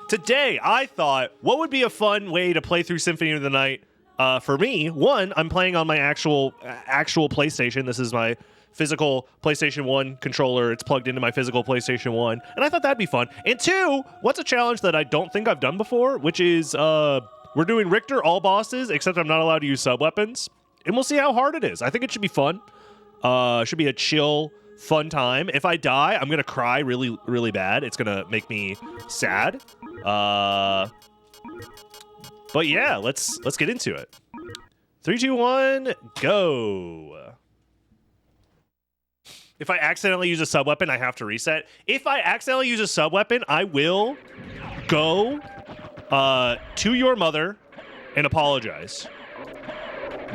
Today, I thought, what would be a fun way to play through Symphony of the Night? For me, one, I'm playing on my actual PlayStation. This is my physical PlayStation 1 controller. It's plugged into my physical PlayStation 1. And I thought that'd be fun. And two, what's a challenge that I don't think I've done before, which is we're doing Richter all bosses, except I'm not allowed to use sub-weapons. And we'll see how hard it is. I think it should be fun. Should be a chill, fun time. If I die, I'm going to cry really, really bad. It's going to make me sad. But yeah, let's get into it. 3, 2, 1, go. If I accidentally use a sub-weapon, I have to reset. If I accidentally use a sub-weapon, I will go to your mother and apologize.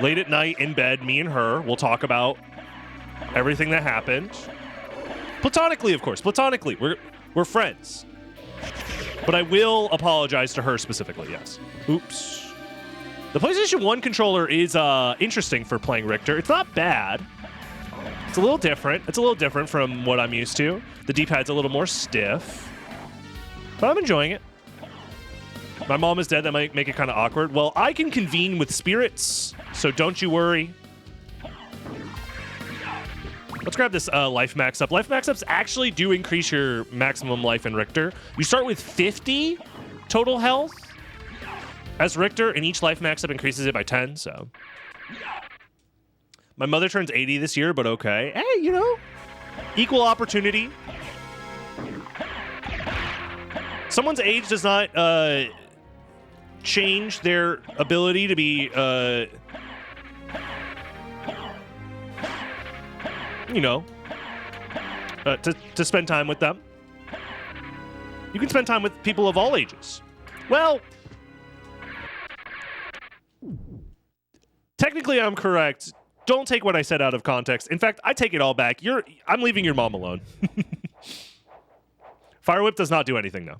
Late at night in bed, me and her will talk about everything that happened. Platonically, of course. Platonically. We're friends. But I will apologize to her specifically, yes. Oops. The PlayStation 1 controller is interesting for playing Richter. It's not bad. It's a little different. It's a little different from what I'm used to. The D-pad's a little more stiff. But I'm enjoying it. My mom is dead. That might make it kind of awkward. Well, I can convene with spirits, so don't you worry. Let's grab this life max up. Life max ups actually do increase your maximum life in Richter. You start with 50 total health as Richter, and each life max up increases it by 10, so. My mother turns 80 this year, but okay. Hey, you know, equal opportunity. Someone's age does not change their ability to be, you know, to spend time with them. You can spend time with people of all ages. Well, technically I'm correct. Don't take what I said out of context. In fact, I take it all back. I'm leaving your mom alone. Fire Whip does not do anything, though.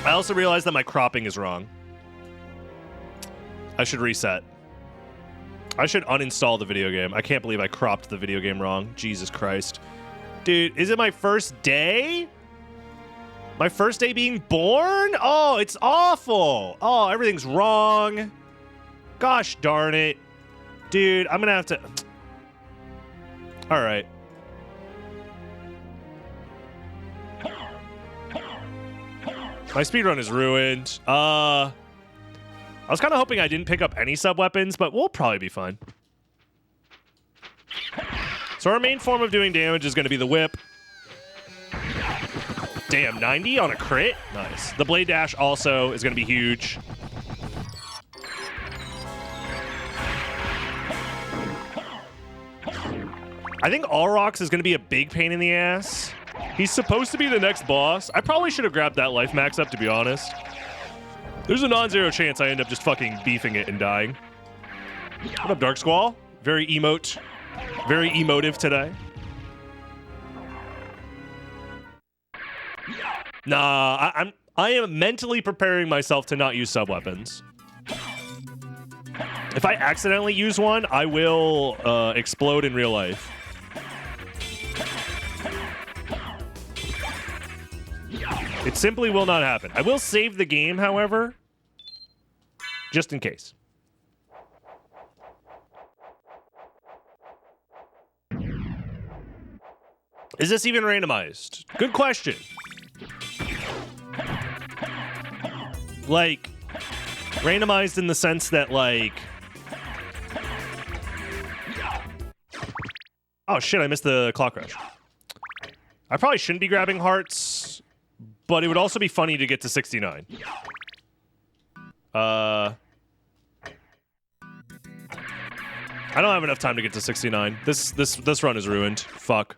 I also realized that my cropping is wrong. I should reset. I should uninstall the video game. I can't believe I cropped the video game wrong. Jesus Christ. Dude, is it my first day? My first day being born? Oh, it's awful. Oh, everything's wrong. Gosh darn it. Dude, I'm gonna have to... All right. My speedrun is ruined. I was kind of hoping I didn't pick up any sub-weapons, but we'll probably be fine. So our main form of doing damage is going to be the whip. Damn, 90 on a crit? Nice. The blade dash also is going to be huge. I think Arox is going to be a big pain in the ass. He's supposed to be the next boss. I probably should have grabbed that life max up, to be honest. There's a non-zero chance I end up just fucking beefing it and dying. What up, Dark Squall? Very emotive today. Nah, I am mentally preparing myself to not use sub-weapons. If I accidentally use one, I will explode in real life. It simply will not happen. I will save the game, however, just in case. Is this even randomized? Good question. Like, randomized in the sense that, like... Oh, shit, I missed the clock rush. I probably shouldn't be grabbing hearts, but it would also be funny to get to 69. I don't have enough time to get to 69. This run is ruined. Fuck.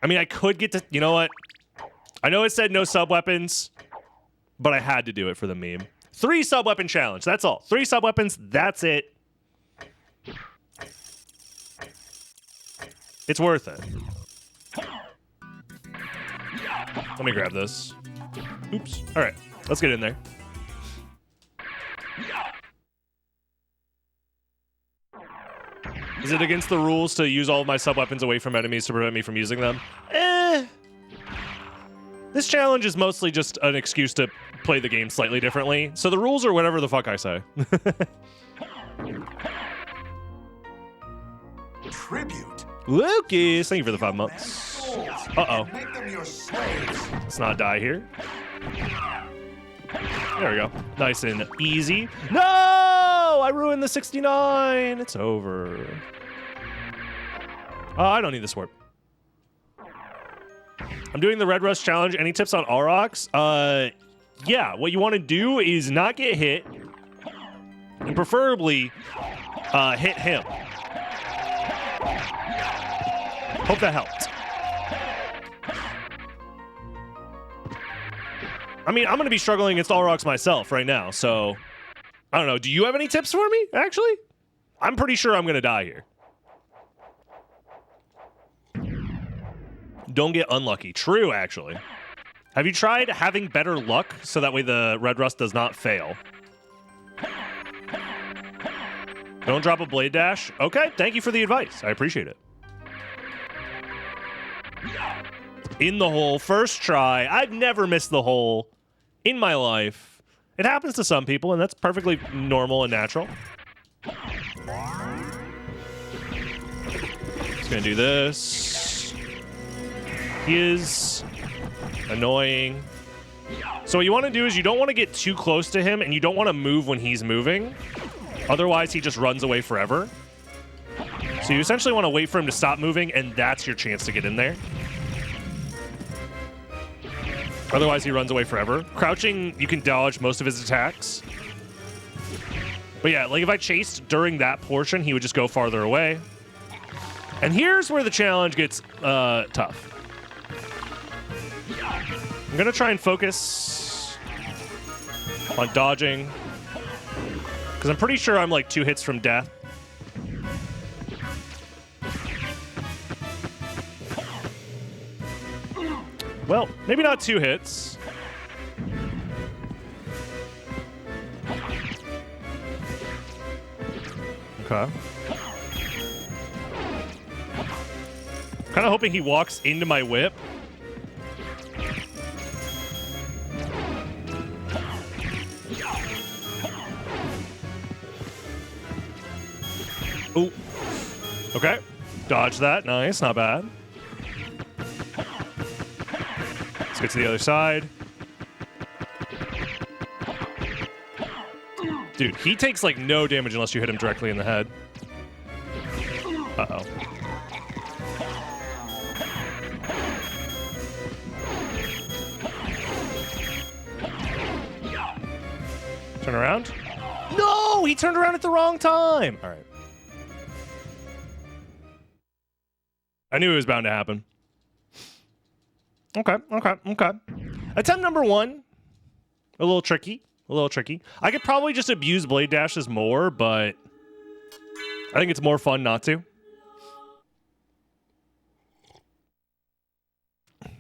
I mean, I could get to... You know what? I know it said no sub-weapons, but I had to do it for the meme. 3 sub-weapon challenge. That's all. 3 sub-weapons. That's it. It's worth it. Let me grab this. Oops. All right. Let's get in there. Is it against the rules to use all of my sub-weapons away from enemies to prevent me from using them? Eh. This challenge is mostly just an excuse to play the game slightly differently, so the rules are whatever the fuck I say. Tribute. Lucas, thank you for the 5 months. Uh-oh. Make them your slaves. Let's not die here. There we go. Nice and easy. No! I ruined the 69. It's over. I don't need this warp. I'm doing the Red Rush challenge. Any tips on Arox? Yeah, what you want to do is not get hit, and preferably hit him. Hope that helped. I mean, I'm going to be struggling against Arox myself right now, so I don't know. Do you have any tips for me, actually? I'm pretty sure I'm going to die here. Don't get unlucky. True, actually. Have you tried having better luck so that way the Red Rust does not fail? Don't drop a blade dash? Okay, thank you for the advice. I appreciate it. In the hole, first try. I've never missed the hole in my life. It happens to some people, and that's perfectly normal and natural. Just gonna do this. He is annoying. So what you want to do is you don't want to get too close to him, and you don't want to move when he's moving. Otherwise, he just runs away forever. So you essentially want to wait for him to stop moving, and that's your chance to get in there. Otherwise, he runs away forever. Crouching, you can dodge most of his attacks. But yeah, like if I chased during that portion, he would just go farther away. And here's where the challenge gets tough. I'm going to try and focus on dodging, because I'm pretty sure I'm like 2 hits from death. Well, maybe not 2 hits. Okay. Kind of hoping he walks into my whip. Ooh. Okay. Dodge that. Nice. Not bad. Let's get to the other side. Dude, he takes like no damage unless you hit him directly in the head. Uh-oh. Turn around. No! He turned around at the wrong time! All right. I knew it was bound to happen. Okay. Attempt number 1. A little tricky. I could probably just abuse blade dashes more, but I think it's more fun not to.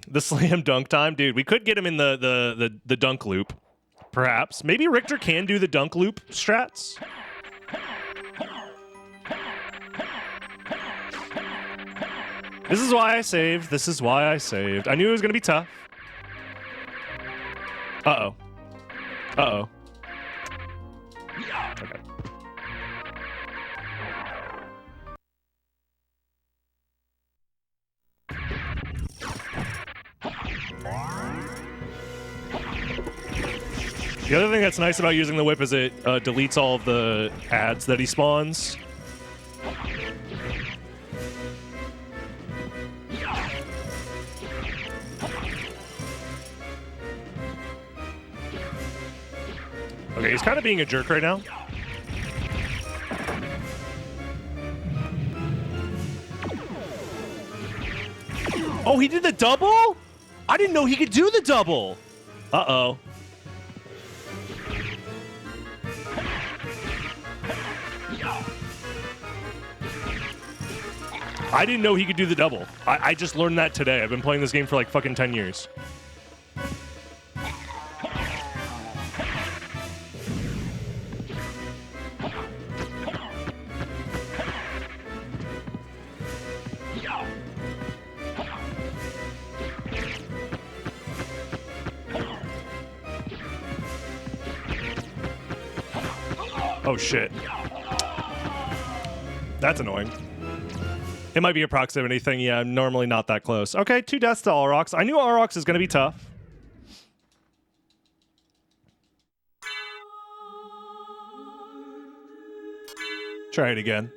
The slam dunk time. Dude, we could get him in the dunk loop. Perhaps. Maybe Richter can do the dunk loop strats. This is why I saved. I knew it was going to be tough. Uh-oh. Okay. The other thing that's nice about using the whip is it deletes all of the ads that he spawns. Okay, he's kind of being a jerk right now. Oh, he did the double? I didn't know he could do the double. Uh-oh. I didn't know he could do the double. I just learned that today. I've been playing this game for like fucking 10 years. Oh, shit. That's annoying. It might be a proximity thing. Yeah, I'm normally not that close. Okay, 2 deaths to Arox. I knew Arox is going to be tough. Try it again.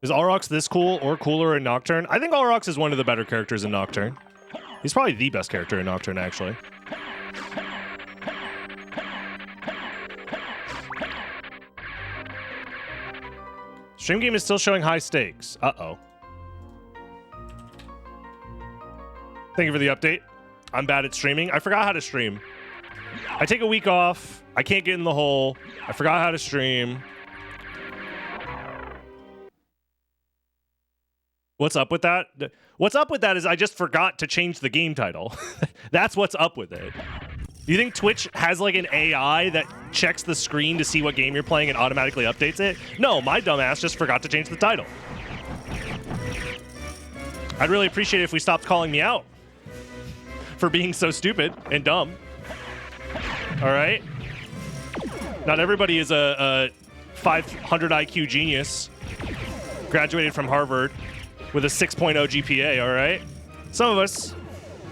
Is Arox this cool or cooler in Nocturne? I think Arox is one of the better characters in Nocturne. He's probably the best character in Nocturne, actually. Stream game is still showing high stakes. Uh-oh. Thank you for the update. I'm bad at streaming. I forgot how to stream. I take a week off. I can't get in the hole. I forgot how to stream. What's up with that? What's up with that is I just forgot to change the game title. That's what's up with it. Do you think Twitch has like an AI that checks the screen to see what game you're playing and automatically updates it? No, my dumbass just forgot to change the title. I'd really appreciate it if we stopped calling me out for being so stupid and dumb. All right? Not everybody is a 500 IQ genius, graduated from Harvard with a 6.0 GPA, all right? Some of us,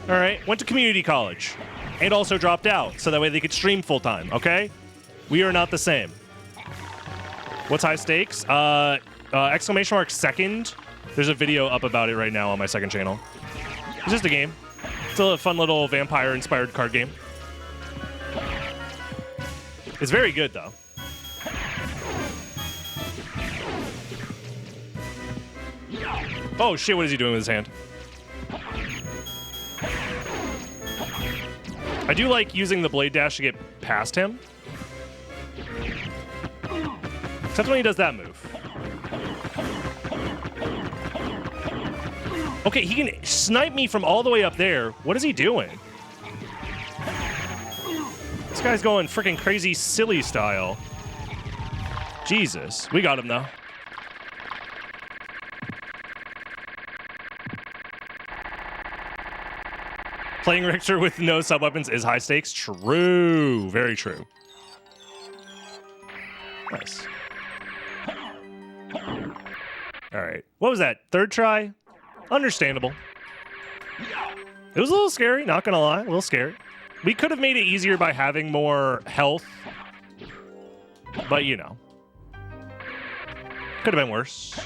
all right, went to community college and also dropped out so that way they could stream full time, okay? We are not the same. What's high stakes? Exclamation mark second. There's a video up about it right now on my second channel. It's just a game. It's a fun little vampire-inspired card game. It's very good, though. Oh, shit, what is he doing with his hand? I do like using the blade dash to get past him. Except when he does that move. Okay, he can snipe me from all the way up there. What is he doing? This guy's going freaking crazy silly style. Jesus. We got him, though. Playing Richter with no sub-weapons is high stakes. True. Very true. Nice. All right. What was that? Third try? Understandable. It was a little scary, not gonna lie. A little scary. We could have made it easier by having more health. But, you know. Could have been worse.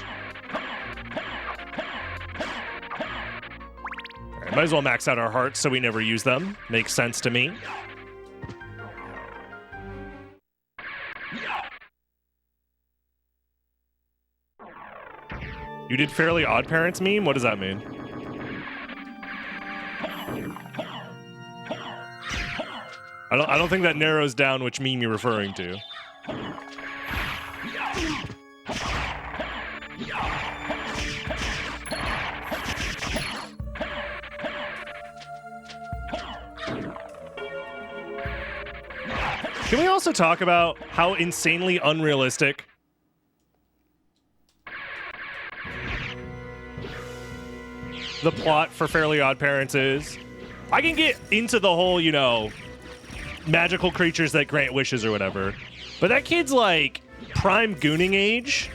Might as well max out our hearts so we never use them. Makes sense to me. You did Fairly Odd Parents meme? What does that mean? I don't think that narrows down which meme you're referring to. Can we also talk about how insanely unrealistic the plot for Fairly Odd Parents is? I can get into the whole, you know, magical creatures that grant wishes or whatever, but that kid's like prime gooning age,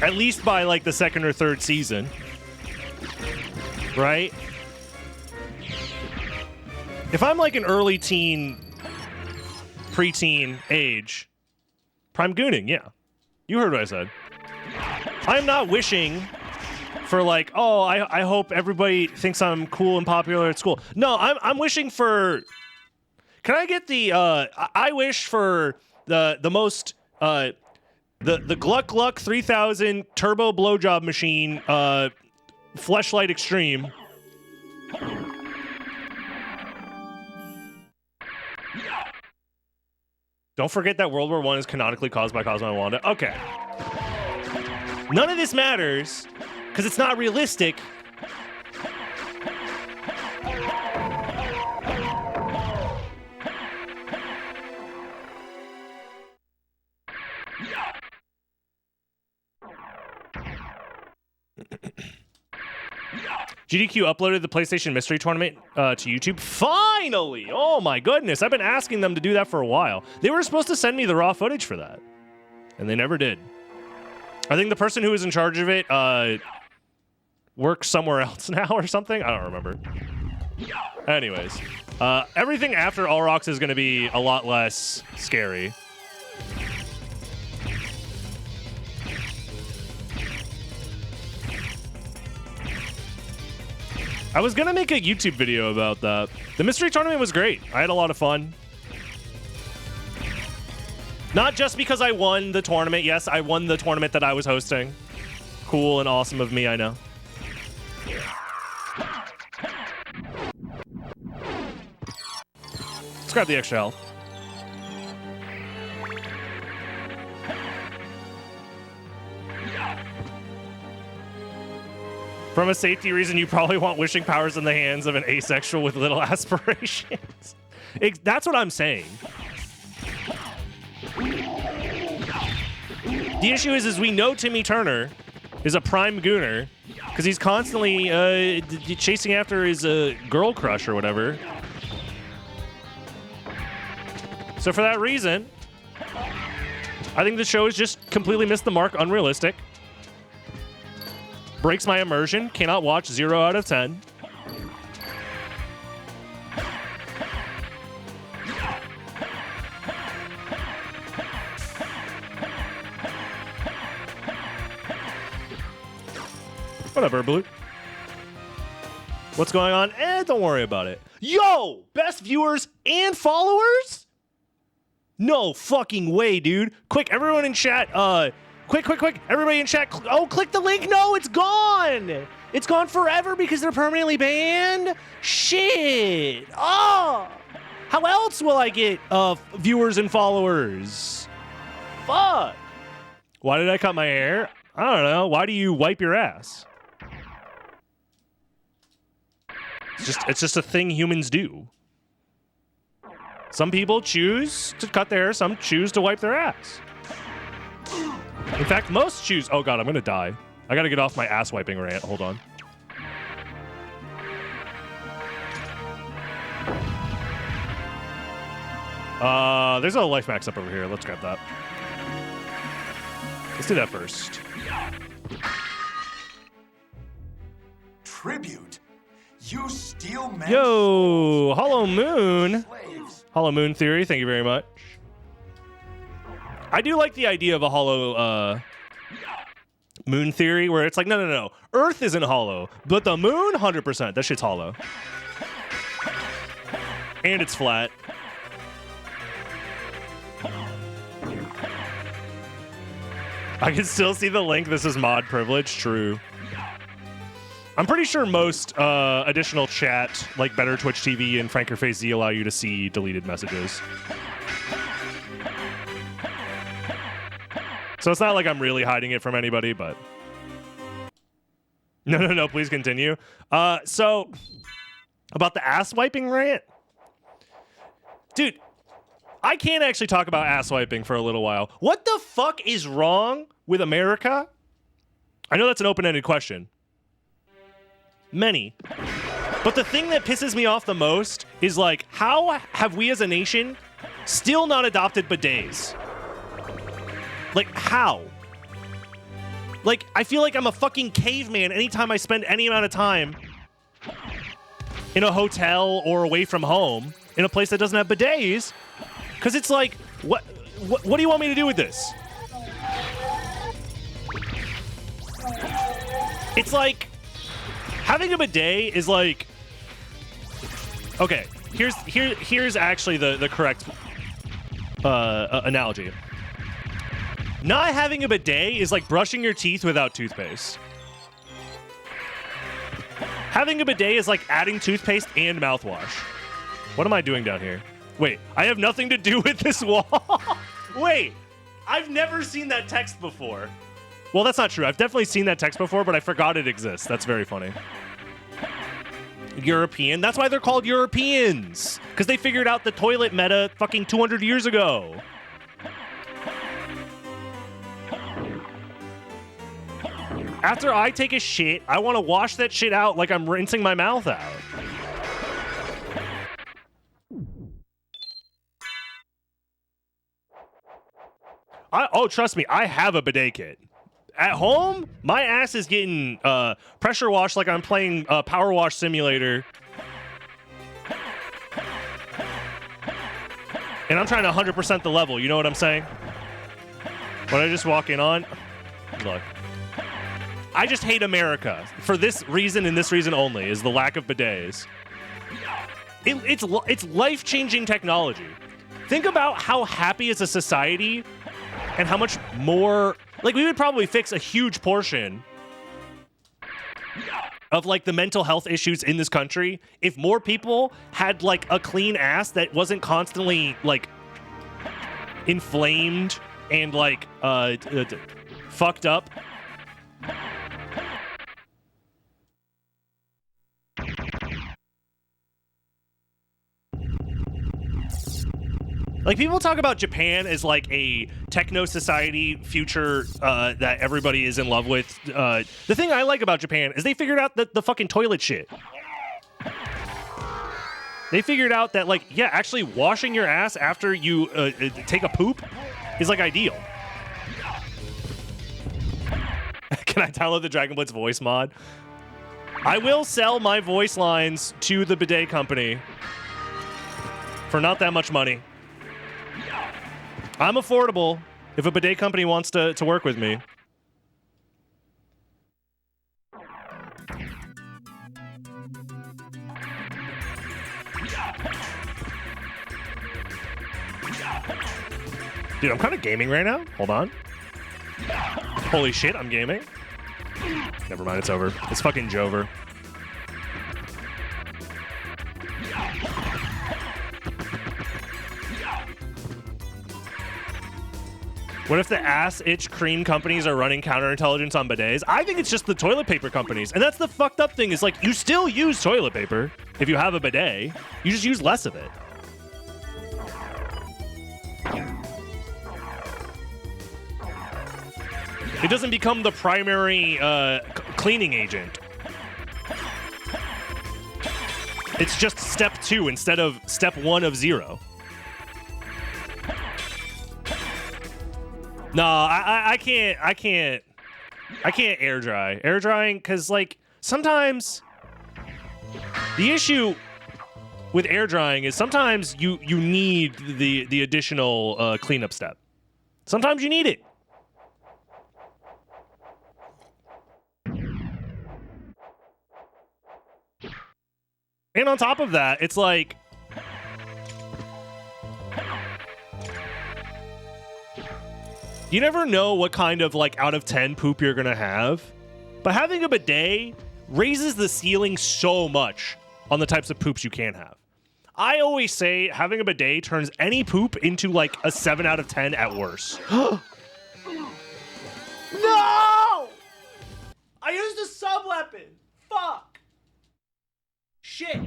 at least by like the second or third season, right? If I'm like an early teen, preteen age, prime gooning, yeah. You heard what I said. I'm not wishing for like, oh, I hope everybody thinks I'm cool and popular at school. No, I'm wishing for. Can I get the? I wish for the most the Gluck Gluck 3000 turbo blowjob machine Fleshlight Extreme. Don't forget that World War I is canonically caused by Cosmo and Wanda. Okay. None of this matters, because it's not realistic. GDQ uploaded the PlayStation Mystery Tournament to YouTube. Finally! Oh my goodness, I've been asking them to do that for a while. They were supposed to send me the raw footage for that, and they never did. I think the person who was in charge of it works somewhere else now or something. I don't remember. Anyways, everything after Arox is going to be a lot less scary. I was going to make a YouTube video about that. The mystery tournament was great. I had a lot of fun. Not just because I won the tournament. Yes, I won the tournament that I was hosting. Cool and awesome of me, I know. Let's grab the extra health. From a safety reason, you probably want wishing powers in the hands of an asexual with little aspirations. That's what I'm saying. The issue is we know Timmy Turner is a prime gooner because he's constantly chasing after his girl crush or whatever. So for that reason, I think the show has just completely missed the mark, unrealistic. Breaks my immersion. Cannot watch. 0 out of 10. Whatever, Blue. What's going on? Don't worry about it. Yo! Best viewers and followers? No fucking way, dude. Quick, everyone in chat, Quick, everybody in chat. Oh, click the link. No, it's gone. It's gone forever because they're permanently banned? Shit. Oh. How else will I get viewers and followers? Fuck. Why did I cut my hair? I don't know. Why do you wipe your ass? It's just a thing humans do. Some people choose to cut their hair. Some choose to wipe their ass. In fact, most choose... Oh, God, I'm going to die. I got to get off my ass-wiping rant. Hold on. There's a life max up over here. Let's grab that. Let's do that first. Tribute. You steal men. Yo, Hollow Moon. Slaves. Hollow Moon Theory, thank you very much. I do like the idea of a hollow moon theory where it's like, no. Earth isn't hollow, but the moon, 100%. That shit's hollow. And it's flat. I can still see the link. This is mod privilege. True. I'm pretty sure most additional chat, like Better Twitch TV and Frankerface Z, allow you to see deleted messages. So it's not like I'm really hiding it from anybody, but... No, please continue. So, about the ass-wiping rant? Dude, I can't actually talk about ass-wiping for a little while. What the fuck is wrong with America? I know that's an open-ended question. Many. But the thing that pisses me off the most is, like, how have we as a nation still not adopted bidets? Like, how? Like, I feel like I'm a fucking caveman anytime I spend any amount of time in a hotel or away from home in a place that doesn't have bidets. Because it's like, what do you want me to do with this? It's like, having a bidet is like... Okay, here's actually the correct analogy. Not having a bidet is like brushing your teeth without toothpaste. Having a bidet is like adding toothpaste and mouthwash. What am I doing down here? Wait, I have nothing to do with this wall. Wait, I've never seen that text before. Well, that's not true. I've definitely seen that text before, but I forgot it exists. That's very funny. European. That's why they're called Europeans. Because they figured out the toilet meta fucking 200 years ago. After I take a shit, I want to wash that shit out like I'm rinsing my mouth out. Oh, trust me, I have a bidet kit. At home, my ass is getting pressure washed like I'm playing Power Wash Simulator. And I'm trying to 100% the level, you know what I'm saying? When I just walk in on... Look. I just hate America. For this reason and this reason only, is the lack of bidets. It's life-changing technology. Think about how happy as a society and how much more... Like, we would probably fix a huge portion of, like, the mental health issues in this country if more people had, like, a clean ass that wasn't constantly, like, inflamed and, like, fucked up. Like, people talk about Japan as, like, a techno-society future that everybody is in love with. The thing I like about Japan is they figured out the fucking toilet shit. They figured out that, like, yeah, actually washing your ass after you take a poop is, like, ideal. Can I download the Dragon Blitz voice mod? I will sell my voice lines to the bidet company for not that much money. I'm affordable if a bidet company wants to work with me. Dude, I'm kind of gaming right now. Hold on. Holy shit, I'm gaming. Never mind, it's over. It's fucking Jover. What if the ass itch cream companies are running counterintelligence on bidets? I think it's just the toilet paper companies. And that's the fucked up thing is, like, you still use toilet paper if you have a bidet. You just use less of it. It doesn't become the primary cleaning agent. It's just step 2 instead of step 1 of 0. No, I can't air dry. Air drying, because, like, sometimes the issue with air drying is sometimes you need the additional cleanup step. Sometimes you need it. And on top of that, it's like, you never know what kind of, like, out of 10 poop you're gonna have. But having a bidet raises the ceiling so much on the types of poops you can have. I always say having a bidet turns any poop into, like, a 7 out of 10 at worst. No! I used a sub-weapon! Fuck! Shit.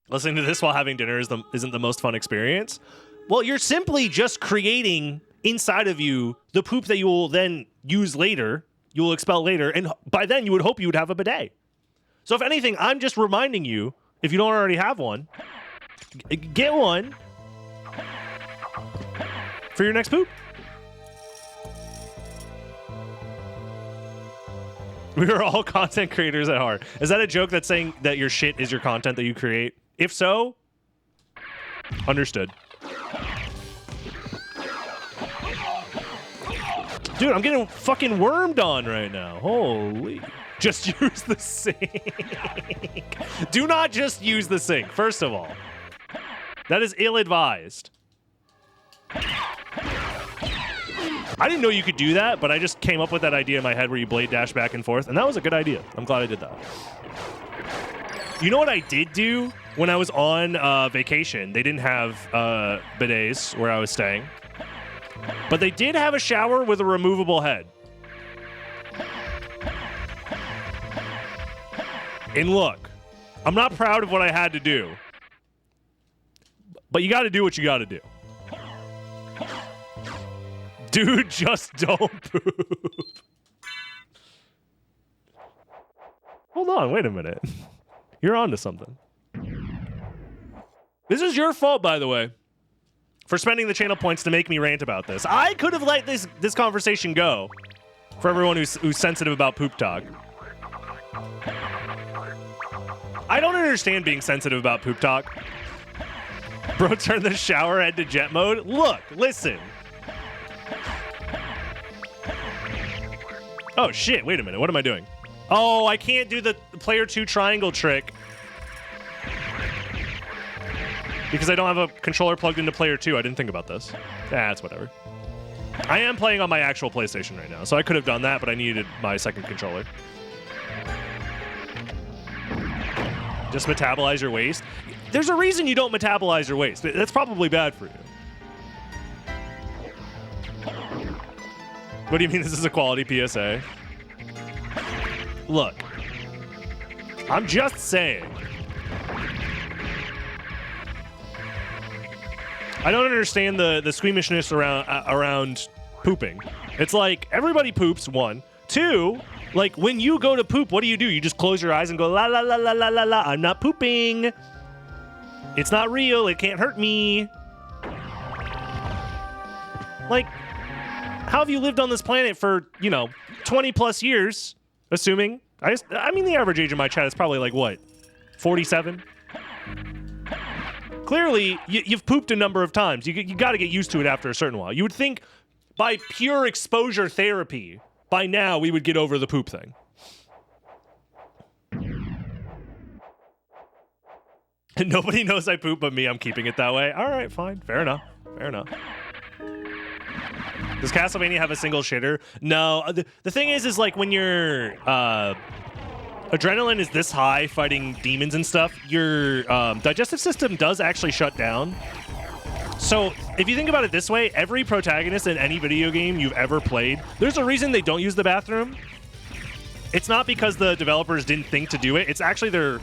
Listening to this while having dinner isn't the most fun experience. Well, you're simply just creating inside of you the poop that you will then use later, you will expel later, and by then you would hope you would have a bidet. So if anything, I'm just reminding you, if you don't already have one, get one for your next poop. We are all content creators at heart. Is that a joke that's saying that your shit is your content that you create? If so, understood. Dude, I'm getting fucking wormed on right now. Holy. Just use the sink. Do not just use the sink, first of all. That is ill-advised. I didn't know you could do that, but I just came up with that idea in my head where you blade dash back and forth, and that was a good idea. I'm glad I did that. You know what I did do when I was on vacation? They didn't have bidets where I was staying. But they did have a shower with a removable head. And look, I'm not proud of what I had to do. But you got to do what you got to do. Dude, just don't poop. Hold on, wait a minute. You're onto something. This is your fault, by the way, for spending the channel points to make me rant about this. I could have let this conversation go for everyone who's sensitive about poop talk. I don't understand being sensitive about poop talk. Bro, turn the shower head to jet mode. Look, listen. Oh, shit. Wait a minute. What am I doing? Oh, I can't do the player 2 triangle trick because I don't have a controller plugged into player 2. I didn't think about this. That's whatever. I am playing on my actual PlayStation right now, so I could have done that, but I needed my second controller. Just metabolize your waste. There's a reason you don't metabolize your waste. That's probably bad for you. What do you mean this is a quality PSA? Look, I'm just saying. I don't understand the squeamishness around pooping. It's like everybody poops, 1. 2, like when you go to poop, what do? You just close your eyes and go la la la la la la la. I'm not pooping. It's not real. It can't hurt me. Like, how have you lived on this planet for, 20 plus years? Assuming. I mean, the average age of my chat is probably like, what, 47? Clearly, you've pooped a number of times. You got to get used to it after a certain while. You would think by pure exposure therapy, by now we would get over the poop thing. And nobody knows I poop but me. I'm keeping it that way. All right, fine. Fair enough. Fair enough. Does Castlevania have a single shitter? No. The thing is like when your adrenaline is this high fighting demons and stuff, your digestive system does actually shut down. So if you think about it this way, every protagonist in any video game you've ever played, there's a reason they don't use the bathroom. It's not because the developers didn't think to do it. It's actually they're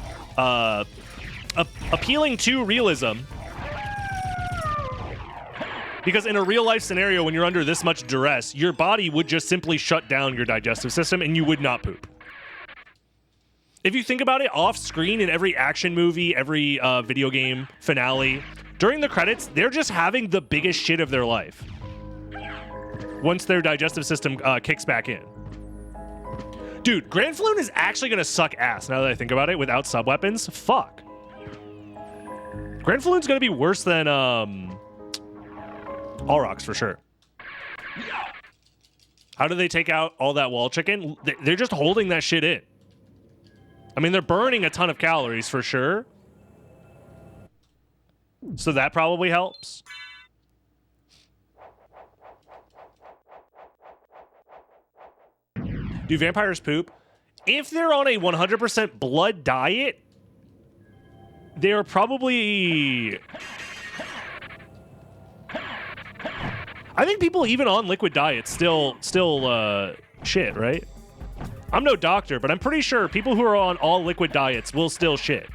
appealing to realism. Because in a real-life scenario, when you're under this much duress, your body would just simply shut down your digestive system and you would not poop. If you think about it, off-screen in every action movie, every video game finale, during the credits, they're just having the biggest shit of their life once their digestive system kicks back in. Dude, Grand Floon is actually going to suck ass now that I think about it without Subweapons. Fuck. Grand Floon's going to be worse than Arox for sure. How do they take out all that wall chicken? They're just holding that shit in. I mean, they're burning a ton of calories for sure. So that probably helps. Do vampires poop? If they're on a 100% blood diet, they're probably... I think people even on liquid diets still shit, right? I'm no doctor, but I'm pretty sure people who are on all liquid diets will still shit.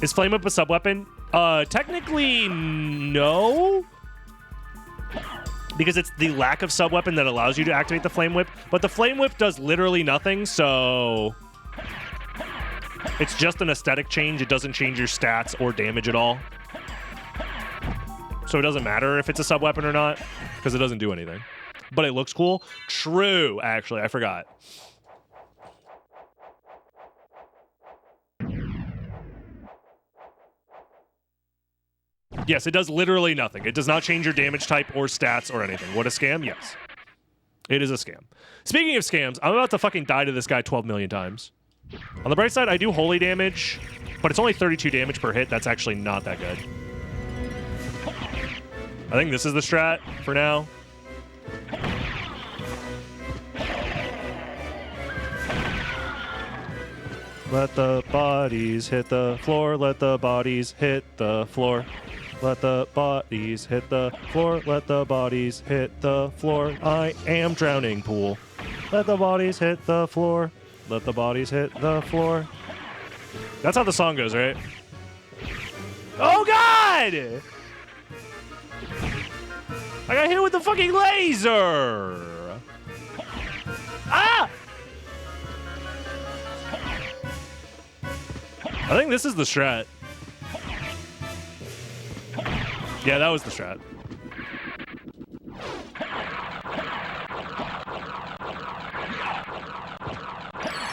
Is Flame Whip a sub-weapon? Technically, no. Because it's the lack of sub-weapon that allows you to activate the Flame Whip. But the Flame Whip does literally nothing, so... It's just an aesthetic change. It doesn't change your stats or damage at all. So it doesn't matter if it's a sub-weapon or not, because it doesn't do anything. But it looks cool. True, actually. I forgot. Yes, it does literally nothing. It does not change your damage type or stats or anything. What a scam? Yes. It is a scam. Speaking of scams, I'm about to fucking die to this guy 12 million times. On the bright side, I do holy damage, but it's only 32 damage per hit. That's actually not that good. I think this is the strat for now. Let the bodies hit the floor. Let the bodies hit the floor. Let the bodies hit the floor. Let the bodies hit the floor. I am drowning pool. Let the bodies hit the floor. Let the bodies hit the floor. That's how the song goes, right? Oh, God! I got hit with the fucking laser! Ah! I think this is the strat. Yeah, that was the strat.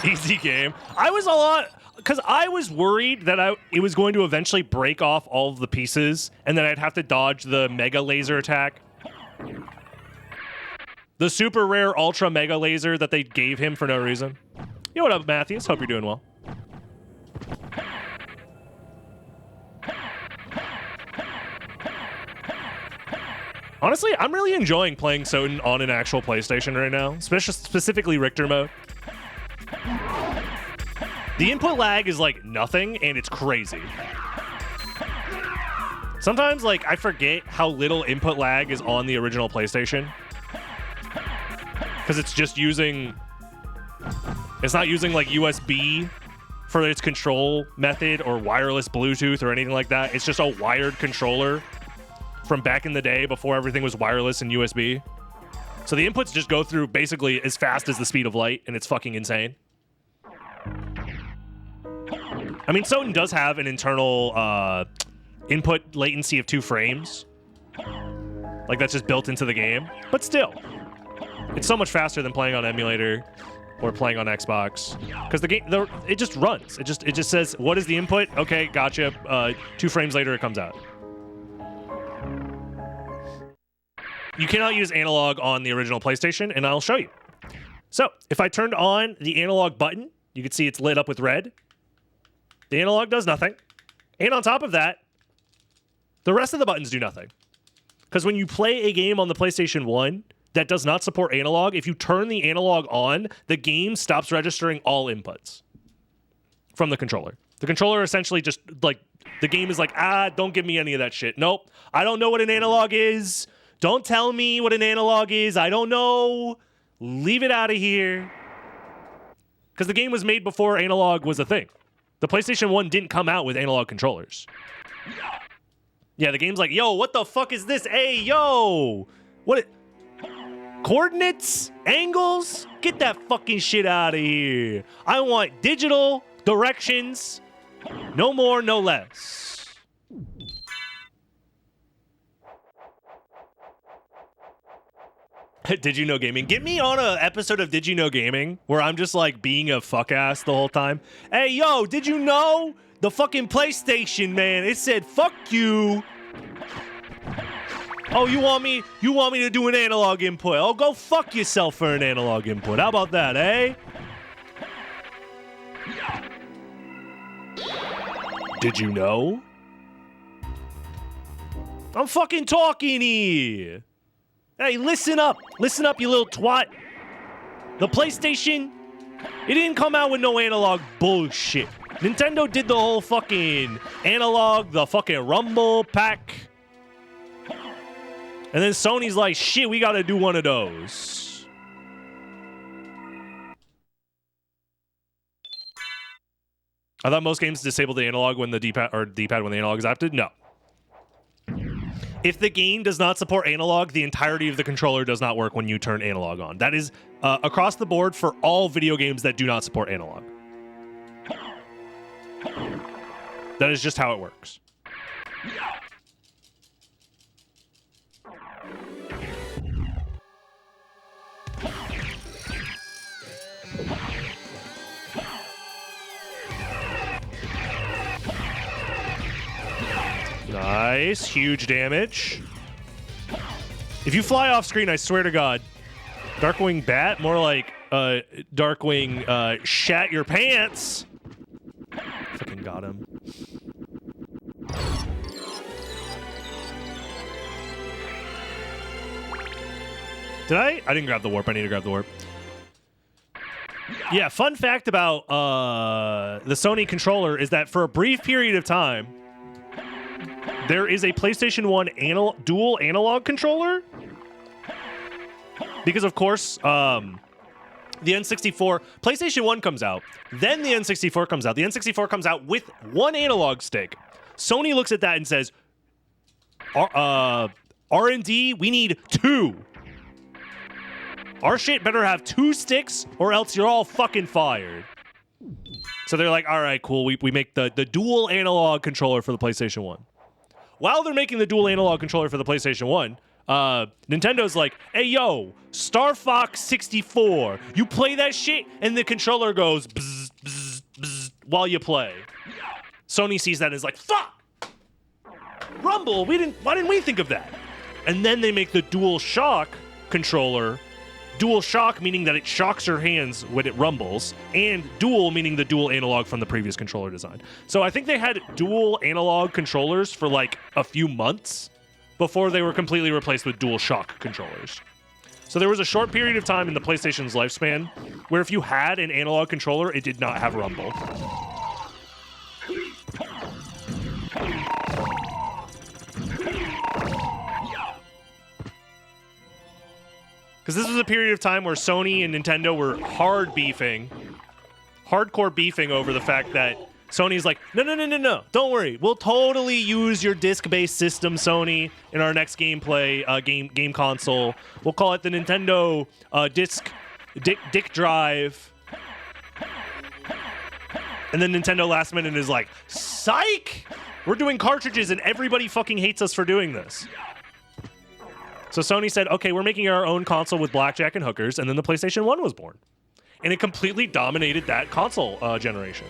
Easy game. I was a lot... Because I was worried that it was going to eventually break off all of the pieces, and then I'd have to dodge the mega laser attack. The super rare ultra mega laser that they gave him for no reason. Yo, what up, Matthews? Hope you're doing well. Honestly, I'm really enjoying playing SotN on an actual PlayStation right now, specifically Richter mode. The input lag is like nothing, and it's crazy. Sometimes, like, I forget how little input lag is on the original PlayStation. Because it's just using... It's not using, like, USB for its control method or wireless Bluetooth or anything like that. It's just a wired controller from back in the day before everything was wireless and USB. So the inputs just go through basically as fast as the speed of light, and it's fucking insane. I mean, SotN does have an internal input latency of 2 frames. Like, that's just built into the game. But still, it's so much faster than playing on emulator or playing on Xbox. Because the game, it just runs. It just says, what is the input? Okay, gotcha. 2 frames later, it comes out. You cannot use analog on the original PlayStation, and I'll show you. So, if I turned on the analog button, you can see it's lit up with red. The analog does nothing. And on top of that, the rest of the buttons do nothing. Because when you play a game on the PlayStation 1 that does not support analog, if you turn the analog on, the game stops registering all inputs from the controller. The controller essentially just, like, the game is like, don't give me any of that shit. Nope, I don't know what an analog is. Don't tell me what an analog is. I don't know. Leave it out of here. Because the game was made before analog was a thing. The PlayStation 1 didn't come out with analog controllers. Yeah, the game's like, yo, what the fuck is this? Hey, yo! What? Coordinates? Angles? Get that fucking shit out of here. I want digital directions. No more, no less. Did You Know Gaming? Get me on an episode of Did You Know Gaming where I'm just like being a fuck ass the whole time. Hey, yo, did you know the fucking PlayStation, man? It said fuck you. Oh, you want me to do an analog input? Oh, go fuck yourself for an analog input. How about that, eh? Did you know? I'm fucking talking here. Hey, listen up. Listen up, you little twat. The PlayStation, it didn't come out with no analog bullshit. Nintendo did the whole fucking analog, the fucking Rumble pack. And then Sony's like, shit, we gotta do one of those. I thought most games disabled the analog when the D-pad, or D-pad when the analog is active. No. If the game does not support analog, the entirety of the controller does not work when you turn analog on. That is across the board for all video games that do not support analog. That is just how it works. Nice. Huge damage. If you fly off screen, I swear to God, Darkwing Bat, more like Darkwing shat your pants. Fucking got him. Did I? I didn't grab the warp. I need to grab the warp. Yeah, fun fact about the Sony controller is that for a brief period of time, there is a PlayStation 1 dual analog controller. Because, of course, the N64... PlayStation 1 comes out. Then the N64 comes out. The N64 comes out with one analog stick. Sony looks at that and says, R&D, we need 2. Our shit better have 2 sticks or else you're all fucking fired. So they're like, all right, cool. We make the dual analog controller for the PlayStation 1. While they're making the dual analog controller for the PlayStation 1, Nintendo's like, hey, yo, Star Fox 64. You play that shit and the controller goes bzz, bzz, bzz while you play. Sony sees that and is like, fuck! Rumble, why didn't we think of that? And then they make the Dual Shock controller. Dual Shock meaning that it shocks your hands when it rumbles, and dual meaning the dual analog from the previous controller design. So I think they had dual analog controllers for like a few months before they were completely replaced with Dual Shock controllers. So there was a short period of time in the PlayStation's lifespan where if you had an analog controller, it did not have rumble. Because this was a period of time where Sony and Nintendo were hardcore beefing over the fact that Sony's like, no, don't worry. We'll totally use your disc-based system, Sony, in our next game console. We'll call it the Nintendo Dick Drive. And then Nintendo last minute is like, psych! We're doing cartridges and everybody fucking hates us for doing this. So Sony said, okay, we're making our own console with blackjack and hookers, and then the PlayStation 1 was born. And it completely dominated that console generation.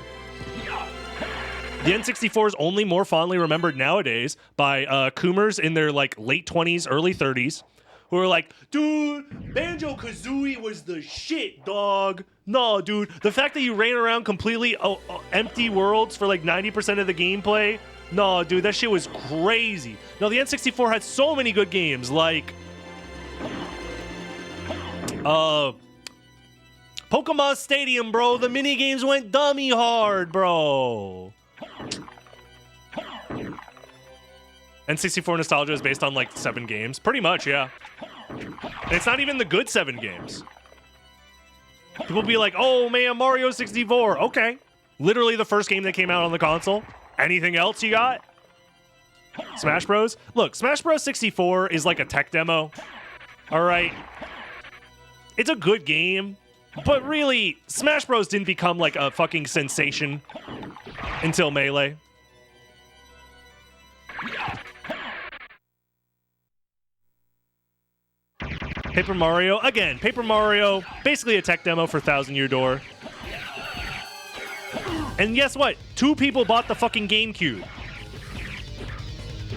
The N64 is only more fondly remembered nowadays by Coomers in their like late 20s, early 30s, who are like, dude, Banjo-Kazooie was the shit, dog. No, dude, the fact that you ran around completely empty worlds for like 90% of the gameplay, no, dude, that shit was crazy. No, the N64 had so many good games, like Pokemon Stadium, bro. The mini games went dummy hard, bro. N64 nostalgia is based on like 7 games, pretty much, yeah. And it's not even the good 7 games. People be like, oh man, Mario 64. Okay, literally the first game that came out on the console. Anything else you got? Smash Bros? Look, Smash Bros 64 is like a tech demo. All right. It's a good game, but really, Smash Bros didn't become like a fucking sensation until Melee. Paper Mario, again, Paper Mario, basically a tech demo for Thousand Year Door. And guess what? 2 people bought the fucking GameCube.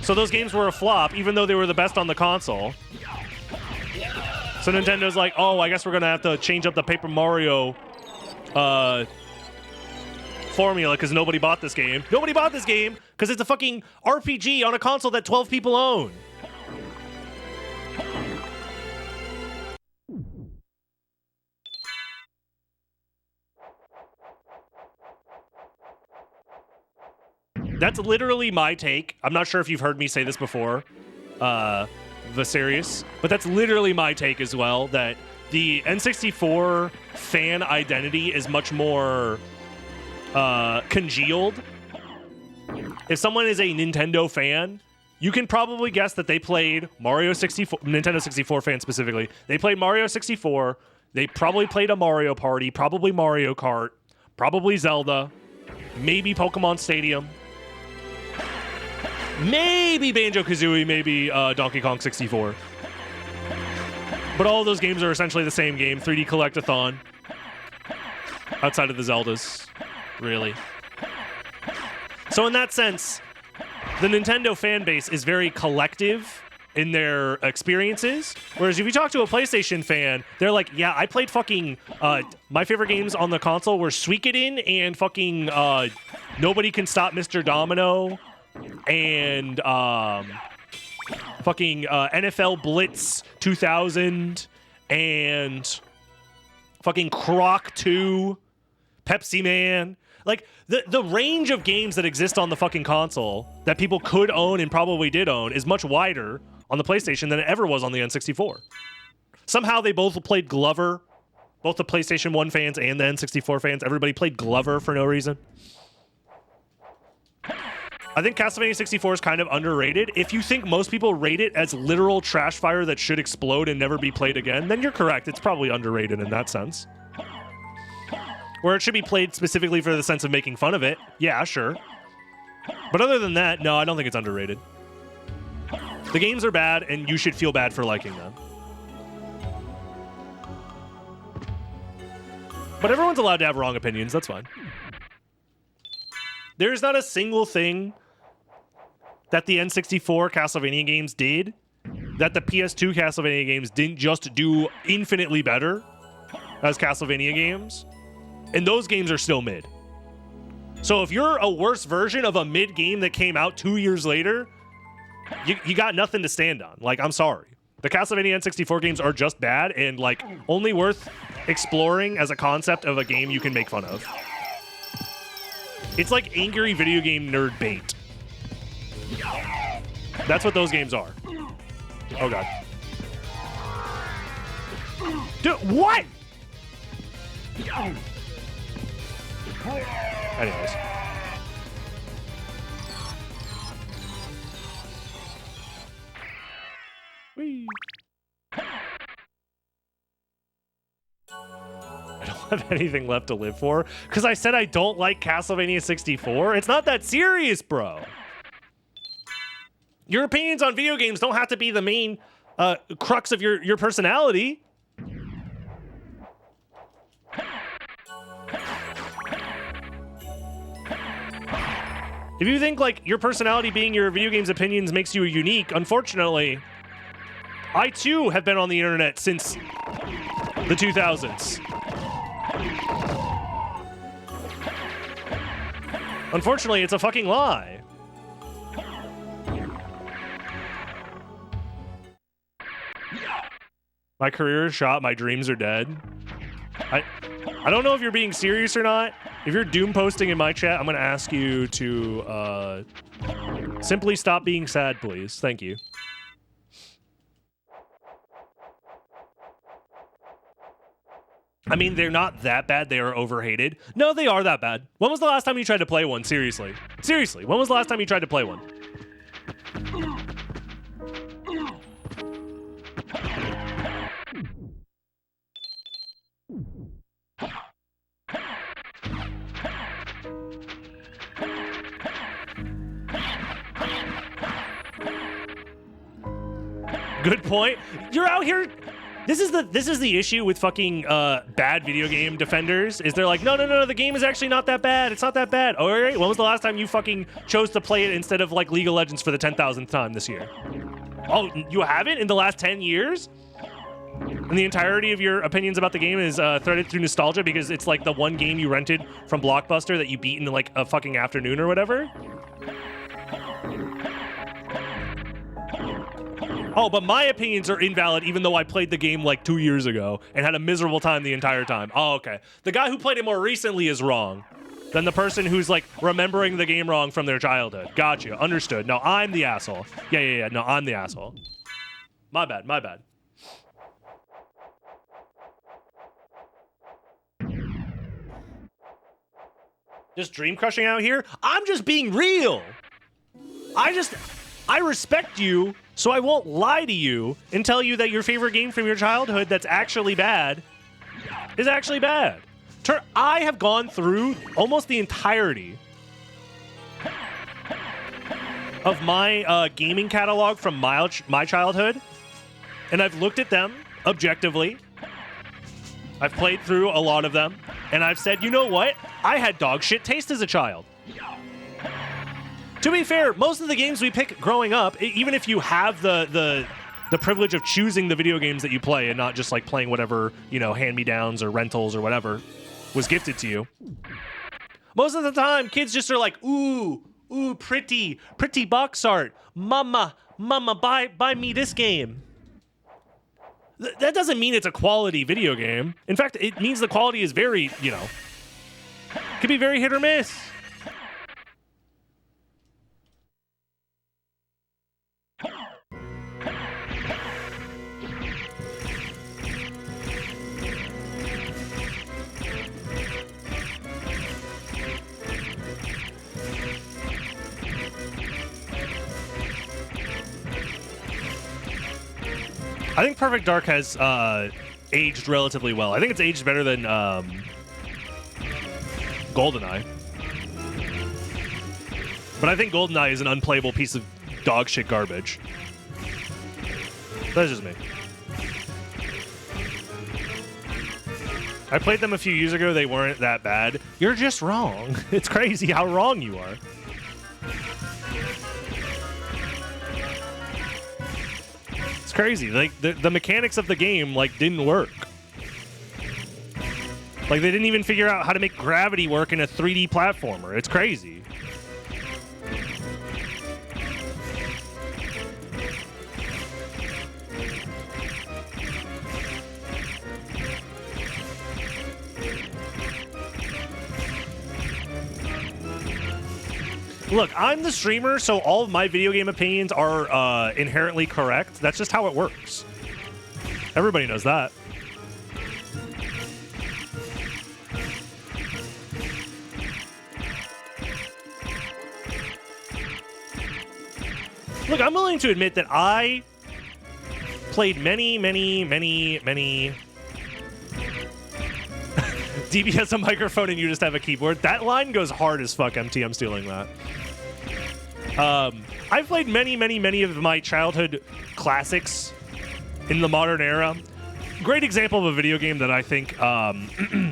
So those games were a flop, even though they were the best on the console. So Nintendo's like, oh, I guess we're going to have to change up the Paper Mario formula because nobody bought this game. Nobody bought this game because it's a fucking RPG on a console that 12 people own. That's literally my take. I'm not sure if you've heard me say this before, Viserious, but that's literally my take as well, that the N64 fan identity is much more congealed. If someone is a Nintendo fan, you can probably guess that they played Mario 64, Nintendo 64 fan specifically. They played Mario 64. They probably played a Mario Party, probably Mario Kart, probably Zelda, maybe Pokemon Stadium. Maybe Banjo-Kazooie, maybe Donkey Kong 64. But all of those games are essentially the same game, 3D Collect-a-thon. Outside of the Zeldas, really. So in that sense, the Nintendo fan base is very collective in their experiences. Whereas if you talk to a PlayStation fan, they're like, yeah, I played fucking... my favorite games on the console were Suikoden and fucking Nobody Can Stop Mr. Domino... and fucking NFL Blitz 2000 and fucking Croc 2, Pepsi Man. Like, the range of games that exist on the fucking console that people could own and probably did own is much wider on the PlayStation than it ever was on the N64. Somehow they both played Glover, both the PlayStation 1 fans and the N64 fans. Everybody played Glover for no reason. I think Castlevania 64 is kind of underrated. If you think most people rate it as literal trash fire that should explode and never be played again, then you're correct. It's probably underrated in that sense. Where it should be played specifically for the sense of making fun of it. Yeah, sure. But other than that, no, I don't think it's underrated. The games are bad, and you should feel bad for liking them. But everyone's allowed to have wrong opinions. That's fine. There's not a single thing that the N64 Castlevania games did that the PS2 Castlevania games didn't just do infinitely better as Castlevania games. And those games are still mid. So if you're a worse version of a mid game that came out 2 years later, you got nothing to stand on. Like, I'm sorry. The Castlevania N64 games are just bad and, like, only worth exploring as a concept of a game you can make fun of. It's like angry video game nerd bait. That's what those games are. Oh, God. Dude, what? Anyways. Whee. I don't have anything left to live for because I said I don't like Castlevania 64. It's not that serious, bro. Your opinions on video games don't have to be the main crux of your personality. If you think like your personality being your video games opinions makes you unique, unfortunately, I too have been on the internet since the 2000s. Unfortunately, it's a fucking lie. My career is shot, my dreams are dead. I don't know if you're being serious or not. If you're doom posting in my chat, I'm going to ask you to simply stop being sad, please. Thank you. I mean, they're not that bad. They are overhated. No, they are that bad. When was the last time you tried to play one? Seriously. Seriously. When was the last time you tried to play one? Good point. You're out here. This is the issue with fucking bad video game defenders. Is they're like, no, the game is actually not that bad. It's not that bad. All right. When was the last time you fucking chose to play it instead of like League of Legends for the 10,000th time this year? Oh, you haven't in the last 10 years? And the entirety of your opinions about the game is threaded through nostalgia because it's like the one game you rented from Blockbuster that you beat in like a fucking afternoon or whatever? Oh, but my opinions are invalid even though I played the game like 2 years ago and had a miserable time the entire time. Oh, okay. The guy who played it more recently is wrong than the person who's like remembering the game wrong from their childhood. Gotcha. Understood. No, I'm the asshole. Yeah. No, I'm the asshole. My bad. Just dream crushing out here? I'm just being real. I respect you, so I won't lie to you and tell you that your favorite game from your childhood that's actually bad is actually bad. I have gone through almost the entirety of my gaming catalog from my childhood, and I've looked at them objectively. I've played through a lot of them, and I've said, you know what? I had dog shit taste as a child. To be fair, most of the games we pick growing up, even if you have the privilege of choosing the video games that you play and not just like playing whatever, you know, hand-me-downs or rentals or whatever was gifted to you, most of the time kids just are like, ooh, pretty box art. Mama, buy me this game. That doesn't mean it's a quality video game. In fact, it means the quality is very, you know, could be very hit or miss. I think Perfect Dark has aged relatively well. I think it's aged better than GoldenEye. But I think GoldenEye is an unplayable piece of dog shit garbage. That's just me. I played them a few years ago. They weren't that bad. You're just wrong. It's crazy how wrong you are. It's crazy. Like the mechanics of the game like didn't work. Like they didn't even figure out how to make gravity work in a 3D platformer. It's crazy. Look, I'm the streamer, so all of my video game opinions are inherently correct. That's just how it works. Everybody knows that. Look, I'm willing to admit that I played many DB has a microphone and you just have a keyboard. That line goes hard as fuck, MT. I'm stealing that. I've played many of my childhood classics in the modern era. Great example of a video game that I think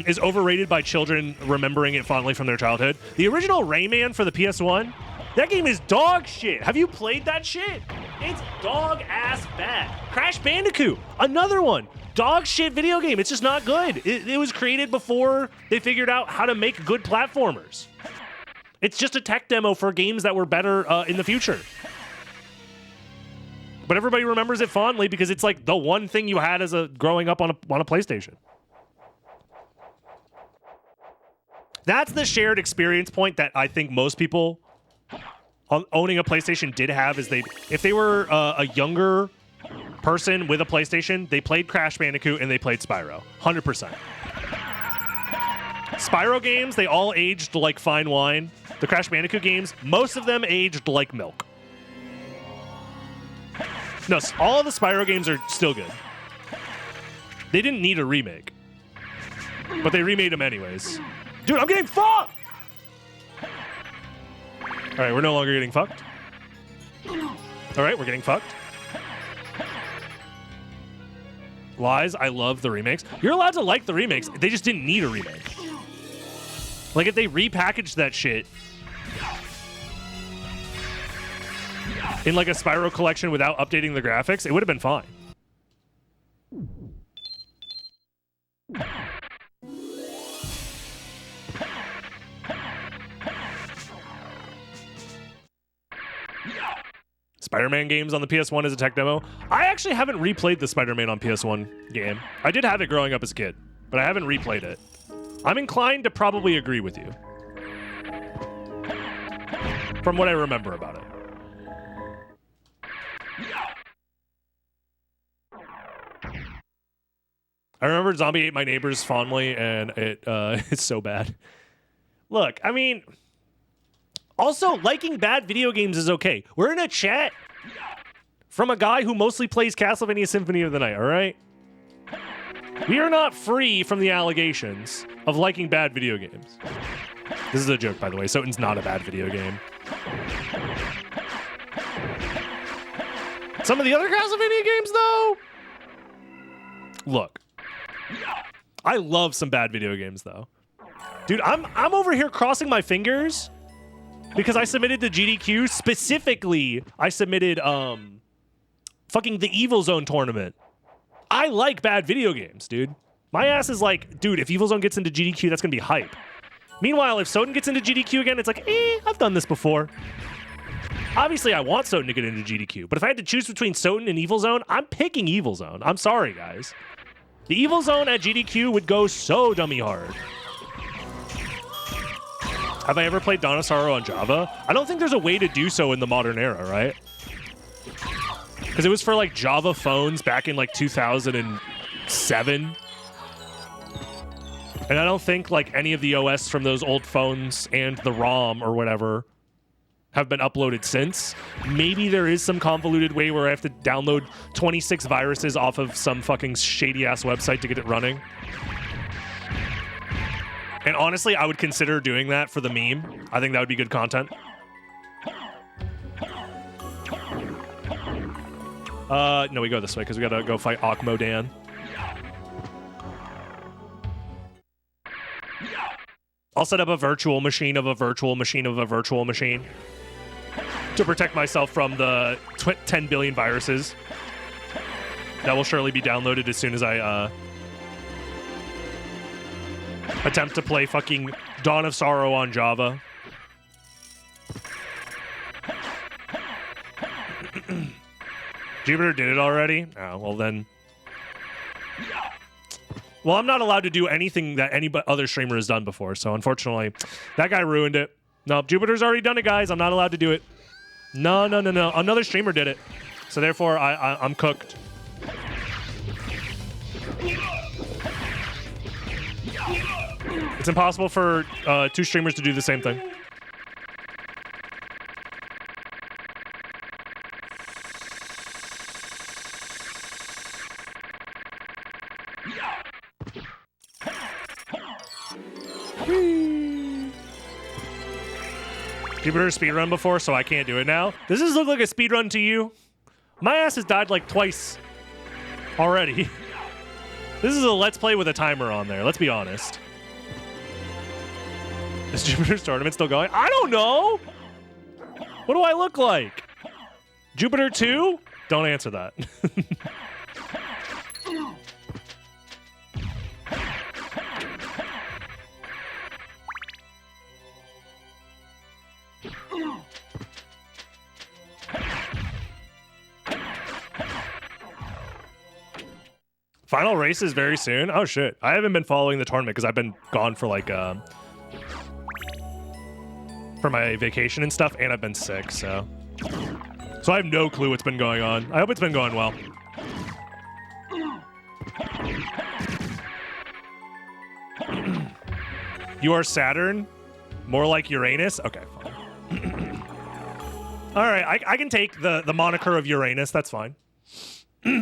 is overrated by children remembering it fondly from their childhood. The original Rayman for the PS1. That game is dog shit. Have you played that shit? It's dog ass bad. Crash Bandicoot, another one. Dog shit video game. It's just not good. It was created before they figured out how to make good platformers. It's just a tech demo for games that were better in the future. But everybody remembers it fondly because it's like the one thing you had as a growing up on a PlayStation. That's the shared experience point that I think most people owning a PlayStation did have. Is if they were a younger person with a PlayStation, they played Crash Bandicoot and they played Spyro. 100%. Spyro games, they all aged like fine wine. The Crash Bandicoot games, most of them aged like milk. No, all of the Spyro games are still good. They didn't need a remake. But they remade them anyways. Dude, I'm getting fucked! Alright, we're no longer getting fucked. Alright, we're getting fucked. Lies, I love the remakes. You're allowed to like the remakes. They just didn't need a remake. Like, if they repackaged that shit in, like, a Spyro collection without updating the graphics, it would have been fine. Spider-Man games on the PS1 as a tech demo. I actually haven't replayed the Spider-Man on PS1 game. I did have it growing up as a kid, but I haven't replayed it. I'm inclined to probably agree with you from what I remember about it. I remember Zombie Ate My Neighbors fondly, and it's so bad. Look, I mean, also, liking bad video games is okay. We're in a chat from a guy who mostly plays Castlevania Symphony of the Night, all right? We are not free from the allegations of liking bad video games. This is a joke, by the way. SotN's not a bad video game. Some of the other Castlevania games, though? Look. I love some bad video games, though. Dude, I'm over here crossing my fingers because I submitted to GDQ. Specifically, I submitted fucking the Evil Zone tournament. I like bad video games, dude. My ass is like, dude, if Evil Zone gets into GDQ, that's gonna be hype. Meanwhile, if SotN gets into GDQ again, it's like, I've done this before. Obviously, I want SotN to get into GDQ, but if I had to choose between SotN and Evil Zone, I'm picking Evil Zone. I'm sorry, guys. The Evil Zone at GDQ would go so dummy hard. Have I ever played Dawn of Sorrow on Java? I don't think there's a way to do so in the modern era, right? Because it was for like Java phones back in like 2007. And I don't think like any of the OS from those old phones and the ROM or whatever have been uploaded since. Maybe there is some convoluted way where I have to download 26 viruses off of some fucking shady-ass website to get it running. And honestly, I would consider doing that for the meme. I think that would be good content. No, we go this way because we gotta go fight Akmodan. I'll set up a virtual machine of a virtual machine of a virtual machine to protect myself from the 10 billion viruses. That will surely be downloaded as soon as I attempt to play fucking Dawn of Sorrow on Java. Jupiter did it already? Oh, well then. Well, I'm not allowed to do anything that any other streamer has done before, so unfortunately, that guy ruined it. No, Jupiter's already done it, guys. I'm not allowed to do it. No. Another streamer did it. So therefore, I'm cooked. It's impossible for two streamers to do the same thing. Jupiter speedrun before, so I can't do it now. Does this look like a speedrun to you? My ass has died like twice already. This is a let's play with a timer on there, let's be honest. Is Jupiter's tournament still going? I don't know! What do I look like? Jupiter 2? Don't answer that. Final race is very soon. Oh shit. I haven't been following the tournament because I've been gone for like for my vacation and stuff, and I've been sick, so I have no clue what's been going on. I hope it's been going well. You are Saturn? More like Uranus? Okay, fine. All right, I can take the moniker of Uranus. That's fine.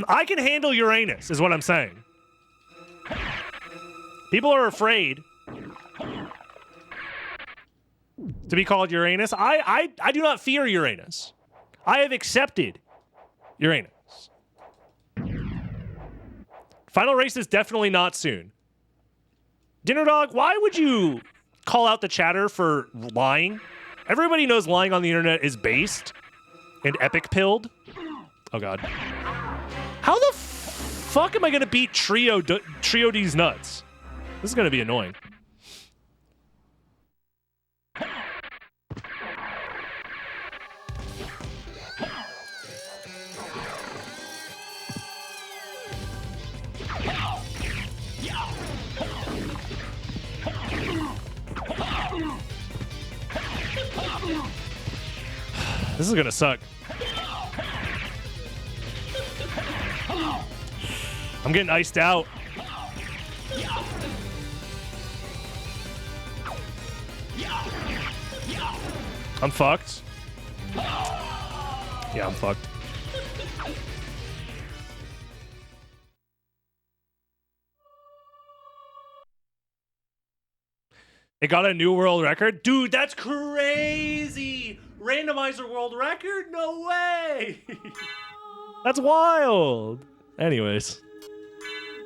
I can handle Uranus, is what I'm saying. People are afraid to be called Uranus. I do not fear Uranus. I have accepted Uranus. Final race is definitely not soon. Dinner Dog, why would you call out the chatter for lying? Everybody knows lying on the internet is based and epic pilled. Oh god. How the fuck am I gonna beat Trio D's nuts? This is gonna be annoying. This is gonna suck. I'm getting iced out. I'm fucked. Yeah, I'm fucked. It got a new world record? Dude, that's crazy! Randomizer world record? No way! That's wild! Anyways.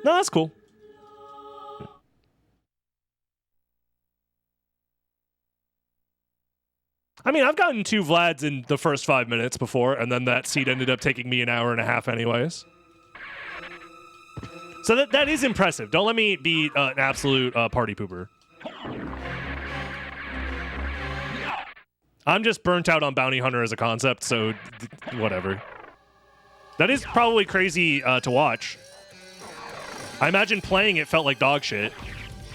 No, that's cool. I mean, I've gotten 2 Vlads in the first 5 minutes before, and then that seed ended up taking me an hour and a half anyways. So that is impressive. Don't let me be an absolute party pooper. I'm just burnt out on Bounty Hunter as a concept, so whatever. That is probably crazy to watch. I imagine playing it felt like dog shit.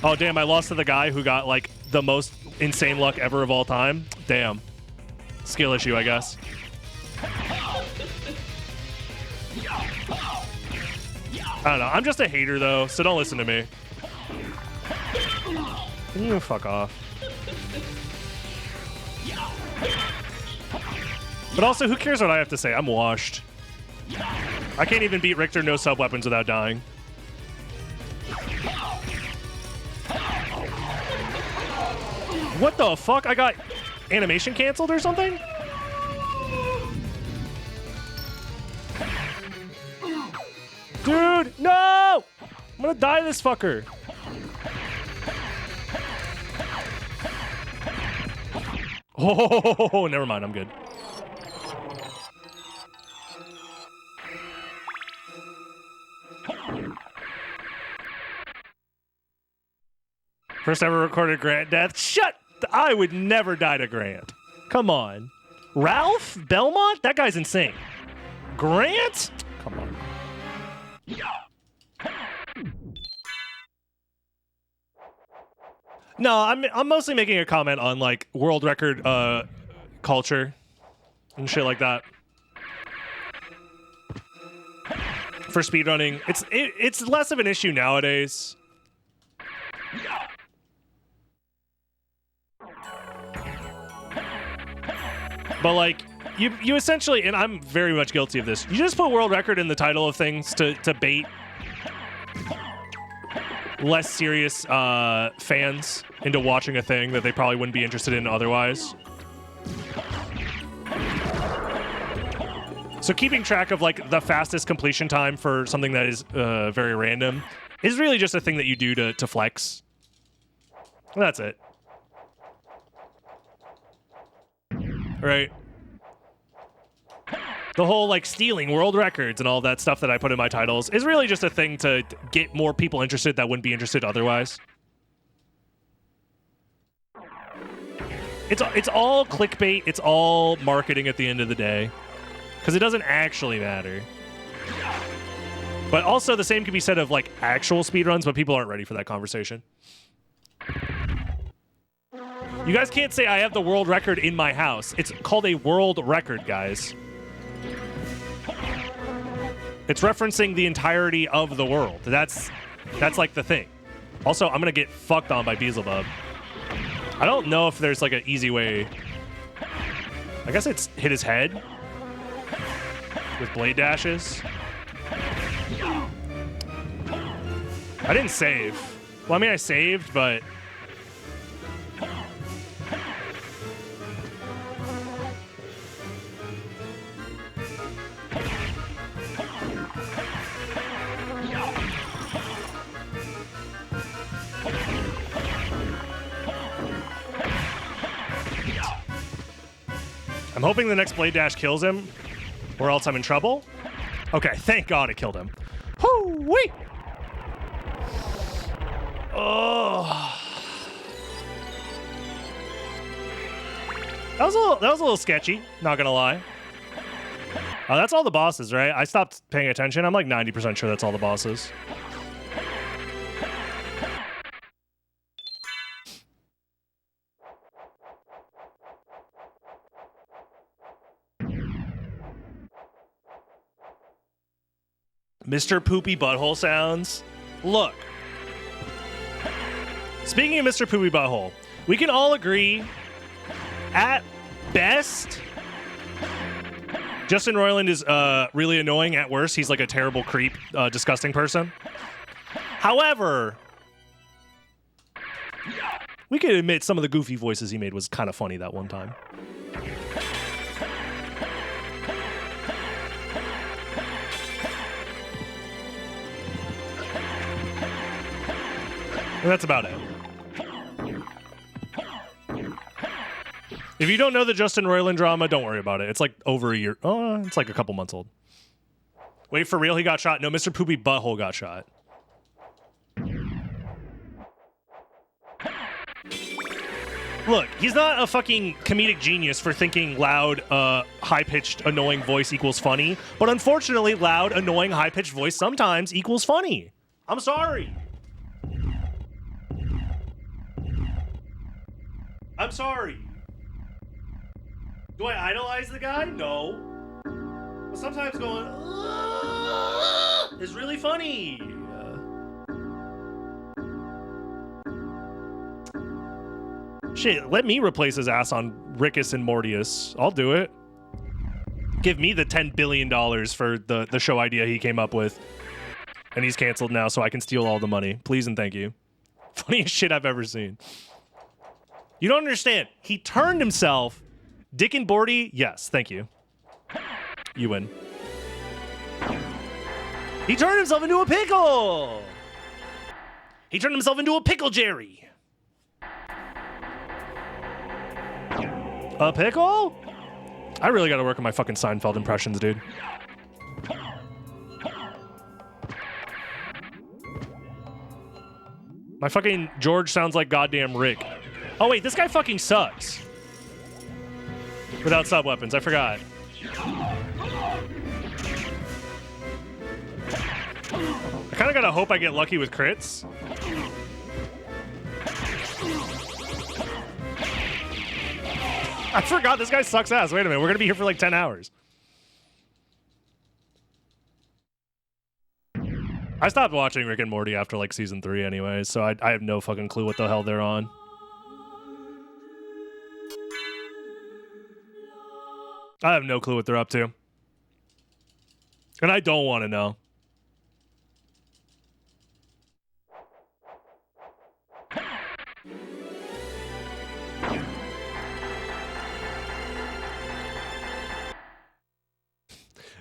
Oh, damn, I lost to the guy who got, like, the most insane luck ever of all time. Damn. Skill issue, I guess. I don't know. I'm just a hater, though, so don't listen to me. Fuck off. But also, who cares what I have to say? I'm washed. I can't even beat Richter no sub-weapons without dying. What the fuck? I got animation canceled or something? Dude, no! I'm gonna die this fucker. Oh, never mind. I'm good. First ever recorded Grant death. Shut! I would never die to Grant. Come on. Ralph Belmont? That guy's insane. Grant? Come on. No, I'm mostly making a comment on like world record culture and shit like that. For speedrunning, it's less of an issue nowadays. But like you essentially, and I'm very much guilty of this, you just put world record in the title of things to bait less serious fans into watching a thing that they probably wouldn't be interested in otherwise. So keeping track of like the fastest completion time for something that is very random is really just a thing that you do to flex. That's it. Right. The whole like stealing world records and all that stuff that I put in my titles is really just a thing to get more people interested that wouldn't be interested otherwise. It's all clickbait. It's all marketing at the end of the day, because it doesn't actually matter. But also the same can be said of like actual speedruns, but people aren't ready for that conversation. You guys can't say I have the world record in my house. It's called a world record, guys. It's referencing the entirety of the world. That's like the thing. Also, I'm gonna get fucked on by Beelzebub. I don't know if there's like an easy way. I guess it's hit his head with blade dashes. I didn't save. Well, I mean, I saved, but I'm hoping the next blade dash kills him, or else I'm in trouble. Okay, thank God it killed him. Whoo-wee! Oh. That was a little sketchy, not gonna lie. That's all the bosses, right? I stopped paying attention. I'm like 90% sure that's all the bosses. Mr. Poopy Butthole sounds. Look. Speaking of Mr. Poopy Butthole, we can all agree, at best, Justin Roiland is really annoying. At worst, he's like a terrible creep, disgusting person. However, we can admit some of the goofy voices he made was kind of funny that one time. And that's about it. If you don't know the Justin Roiland drama, don't worry about it. It's like over a year. Oh, it's like a couple months old. Wait, for real? He got shot? No, Mr. Poopy Butthole got shot. Look, he's not a fucking comedic genius for thinking loud, high-pitched, annoying voice equals funny. But unfortunately, loud, annoying, high-pitched voice sometimes equals funny. I'm sorry. I'm sorry. Do I idolize the guy? No. But sometimes going, is really funny. Shit, let me replace his ass on Rickus and Mortius. I'll do it. Give me the $10 billion for the show idea he came up with. And he's canceled now, so I can steal all the money. Please and thank you. Funniest shit I've ever seen. You don't understand. He turned himself. Dick and Bordy, yes, thank you. You win. He turned himself into a pickle. He turned himself into a pickle Jerry. A pickle? I really got to work on my fucking Seinfeld impressions, dude. My fucking George sounds like goddamn Rick. Oh, wait, this guy fucking sucks. Without sub-weapons, I forgot. I kind of gotta hope I get lucky with crits. I forgot this guy sucks ass. Wait a minute, we're gonna be here for like 10 hours. I stopped watching Rick and Morty after like season 3 anyway, so I have no fucking clue what the hell they're on. I have no clue what they're up to. And I don't want to know.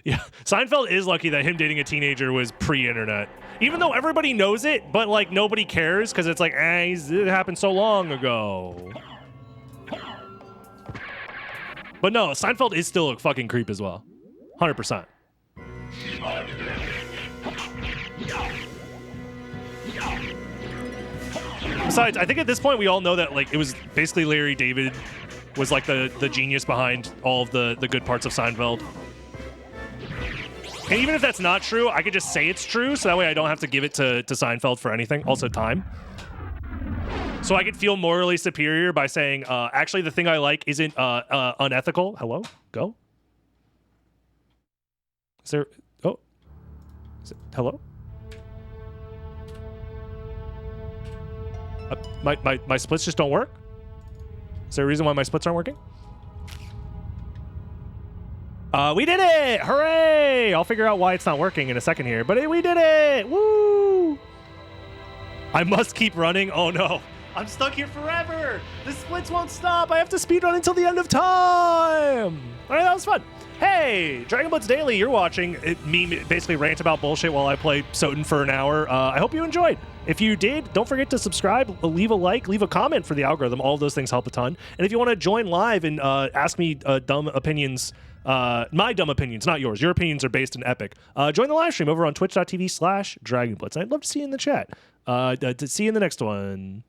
Yeah, Seinfeld is lucky that him dating a teenager was pre-internet. Even though everybody knows it, but like nobody cares because it's like, it happened so long ago. But no, Seinfeld is still a fucking creep as well. 100%. Besides, I think at this point we all know that like it was basically Larry David was like the genius behind all of the good parts of Seinfeld. And even if that's not true, I could just say it's true, so that way I don't have to give it to Seinfeld for anything. Also, time. So I could feel morally superior by saying, actually, the thing I like isn't unethical. Hello? Go? Is there... Oh. Hello? My splits just don't work? Is there a reason why my splits aren't working? We did it! Hooray! I'll figure out why it's not working in a second here, but we did it! Woo! I must keep running. Oh no. I'm stuck here forever! The splits won't stop! I have to speedrun until the end of time! Alright, that was fun. Hey! Dragon Blitz Daily, you're watching me basically rant about bullshit while I play SotN for an hour. I hope you enjoyed. If you did, don't forget to subscribe, leave a like, leave a comment for the algorithm. All of those things help a ton. And if you want to join live and ask me dumb opinions, my dumb opinions, not yours. Your opinions are based in Epic. Join the live stream over on twitch.tv/DragonBlitz. I'd love to see you in the chat. To see you in the next one.